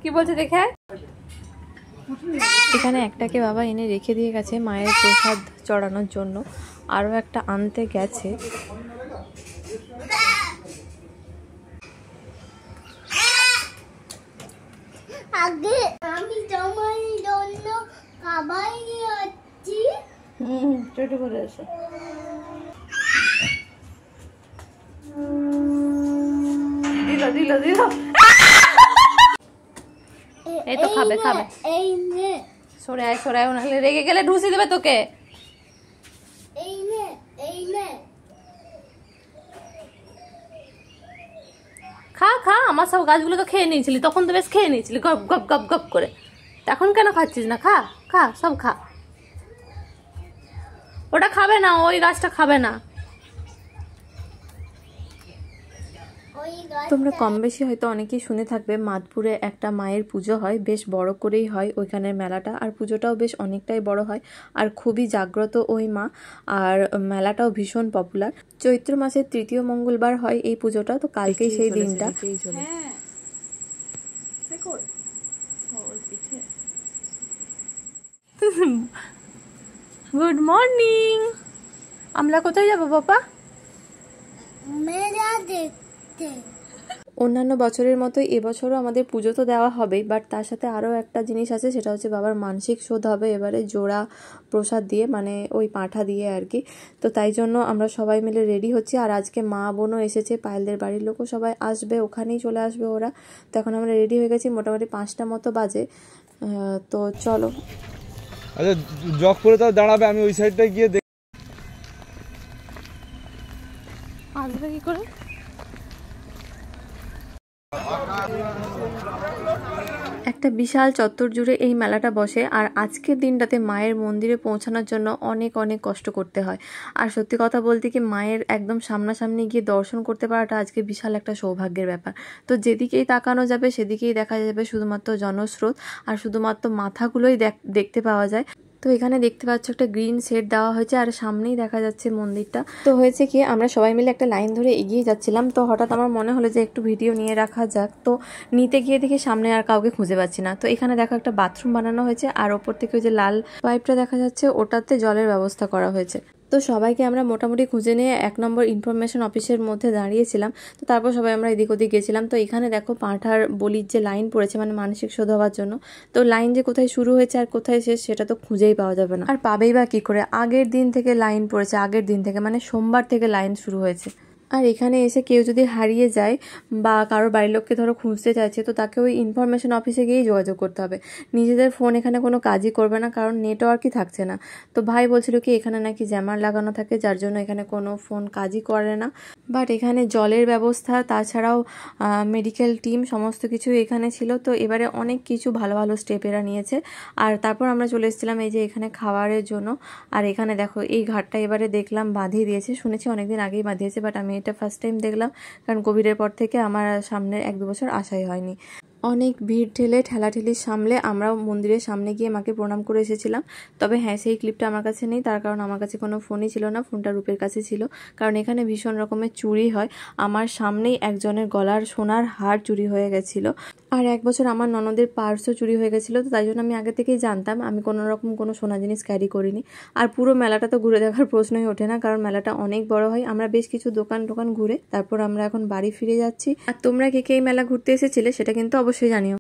কি বলছে দেখে? এখানে একটাকে বাবা এনে রেখে দিয়ে গেছে মায়ের প্রসাদ চড়ানোর জন্য, আরও একটা আনতে গেছে। আগে আমি তোমার জন্য খাবার নিয়ে আসছি। ছোট করে এসো। দিল দিল দিল। এই তো খাবে খাবে। এই নে সরে আয় সরে আয়, নাহলে রেগে গেলে ঢুসি দেবে তোকে। এই নে এই নে খা খা, আমার সব গাছগুলো তো খেয়ে নিয়েছিলি, তখন তো বেশ খেয়ে নিয়েছিলি গপ গপ গপ গপ করে। এখন কেন খাচ্ছিস না? খা খা সব খা। ওটা খাবে না, ওই গাছটা খাবে না। তোমরা কম বেশি হয়তো অনেকেই শুনে থাকবে মাদপুরে একটা মায়ের পুজো হয়, বেশ বড় করেই হয় ওইখানের মেলাটা, আর পুজোটাও বেশ অনেকটাই বড় হয়, আর খুবই জাগ্রত ওই মা, আর মেলাটাও ভীষণ পপুলার। চৈত্র মাসের ৩য় মঙ্গলবার হয় এই পুজোটা, তো কালকেই সেই দিনটা। Good morning. আমরা কোথায় যাবো বাবা? মেলা দেখতে। অন্যান্য বছরের মতো এবছরও আমাদের পুজো তো দেওয়া হবেই, বাট তার সাথে আরও একটা জিনিস আছে, সেটা হচ্ছে বাবার মানসিক শোধ হবে এবারে জোড়া প্রসাদ দিয়ে, মানে ওই পাঁঠা দিয়ে আর কি। তো তাই জন্য আমরা সবাই মিলে রেডি হচ্ছি, আর আজকে মা বোনও এসেছে, পায়েলদের বাড়ির লোকও সবাই আসবে, ওখানেই চলে আসবে ওরা। তো এখন আমরা রেডি হয়ে গেছি, মোটামুটি 5টা মতো বাজে। তো চলো। আচ্ছা জগ করে তাও দাঁড়াবে, আমি ওই সাইডটা গিয়ে দেখ। আসবে কি করে? একটা বিশাল চত্বর জুড়ে এই মেলাটা বসে, আর আজকের দিনটাতে মায়ের মন্দিরে পৌঁছানোর জন্য অনেক অনেক কষ্ট করতে হয়। আর সত্যি কথা বলতে কি, মায়ের একদম সামনাসামনি গিয়ে দর্শন করতে পারাটা আজকে বিশাল একটা সৌভাগ্যের ব্যাপার। তো যেদিকেই তাকানো যাবে সেদিকেই দেখা যাবে শুধুমাত্র জনস্রোত, আর শুধুমাত্র মাথাগুলোই দেখতে পাওয়া যায়। তো এখানে দেখতে পাচ্ছ একটা গ্রিন শেড দেওয়া হয়েছে, আর সামনেই দেখা যাচ্ছে মন্দিরটা। তো হয়েছে কি, আমরা সবাই মিলে একটা লাইন ধরে এগিয়ে যাচ্ছিলাম, তো হঠাৎ আমার মনে হলো যে একটু ভিডিও নিয়ে রাখা যাক। তো নিতে গিয়ে দেখি সামনে আর কাউকে খুঁজে পাচ্ছি না। তো এখানে দেখো একটা বাথরুম বানানো হয়েছে, আর ওপর থেকে ওই যে লাল পাইপটা দেখা যাচ্ছে, ওটাতে জলের ব্যবস্থা করা হয়েছে। তো সবাইকে আমরা মোটামুটি খুঁজে নিয়ে 1 নম্বর ইনফরমেশন অফিসের মধ্যে দাঁড়িয়েছিলাম। তো তারপর সবাই আমরা এদিক ওদিক গেছিলাম। তো এখানে দেখো পাঁঠার বলির যে লাইন পড়েছে, মানে মানসিক শোধ হওয়ার জন্য, তো লাইন যে কোথায় শুরু হয়েছে আর কোথায় শেষ সেটা তো খুঁজেই পাওয়া যাবে না, আর পাবেই বা কি করে। আগের দিন থেকে লাইন পড়েছে, আগের দিন থেকে মানে সোমবার থেকে লাইন শুরু হয়েছে। আর এখানে এসে কেউ যদি হারিয়ে যায় বা কারোর বাড়ির লোককে ধরো খুঁজতে চাইছে, তো তাকে ওই ইনফরমেশন অফিসে গিয়েই যোগাযোগ করতে হবে। নিজেদের ফোন এখানে কোনো কাজই করবে না, কারণ নেটওয়ার্কই থাকছে না। তো ভাই বলছিল কি এখানে নাকি জ্যামার লাগানো থাকে, যার জন্য এখানে কোনো ফোন কাজই করে না। বাট এখানে জলের ব্যবস্থা, তাছাড়াও মেডিকেল টিম, সমস্ত কিছু এখানে ছিল। তো এবারে অনেক কিছু ভালো ভালো স্টেপ এরা নিয়েছে। আর তারপর আমরা চলে এসেছিলাম এই যে এখানে খাবারের জন্য। আর এখানে দেখো এই ঘাটটা এবারে দেখলাম বাঁধিয়ে দিয়েছে, শুনেছি অনেকদিন আগেই বাঁধিয়েছে, বাট আমি এটা ফার্স্ট টাইম দেখলাম, কারণ কোভিডের পর থেকে আমার সামনের 1-2 বছর আসাই হয়নি। অনেক ভিড় ঠেলে ঠেলাঠেলি সামলে আমরাও মন্দিরের সামনে গিয়ে মাকে প্রণাম করে এসেছিলাম। তবে হ্যাঁ, সেই ক্লিপটা আমার কাছে নেই, তার কারণ আমার কাছে কোনো ফোনই ছিল না, ফোনটা রূপের কাছে ছিল। কারণ এখানে ভীষণ রকমের চুরি হয়, আমার সামনেই একজনের গলার সোনার হার চুরি হয়ে গেছিলো, আর 1 বছর আমার ননদের পার্সও চুরি হয়ে গেছিলো। তো তাই জন্য আমি আগে থেকেই জানতাম, আমি কোনো রকম কোনো সোনা জিনিস ক্যারি করিনি। আর পুরো মেলাটা তো ঘুরে দেখার প্রশ্নই ওঠে না, কারণ মেলাটা অনেক বড় হয়। আমরা বেশ কিছু দোকান ঘুরে তারপর আমরা এখন বাড়ি ফিরে যাচ্ছি। আর তোমরা কে কে এই মেলা ঘুরতে এসেছিলে সেটা কিন্তু অবশ্যই জানিও।